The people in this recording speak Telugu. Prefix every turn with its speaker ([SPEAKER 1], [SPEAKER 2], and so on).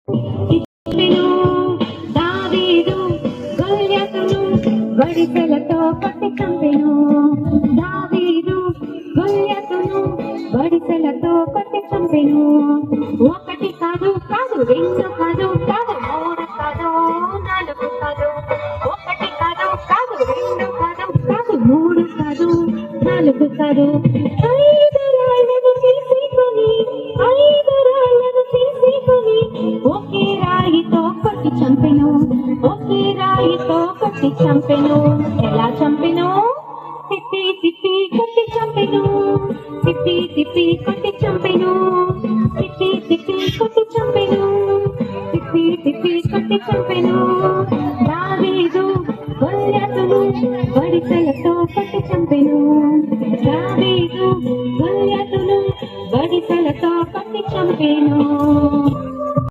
[SPEAKER 1] చంపెను దావీదు గొల్యాతును వడిసెలతో కొట్టి చంపెను. దావీదు గొల్యాతును వడిసెలతో కొట్టి చంపెను. ఒకటి కాదు కాదు, రెండు కాదు కాదు, మూడు కాదు, నాలుగు కాదు. ఒకటి కాదు కాదు, రెండు కాదు కాదు, మూడు కాదు, నాలుగు కాదు. ఐదు రాళ్ళను తీసుకొని, ఐదు రాళ్ళను తీసుకొని ఒకే రాయితో కొట్టి చంపెను. ఒకే రాయితో కొట్టి చంపెను.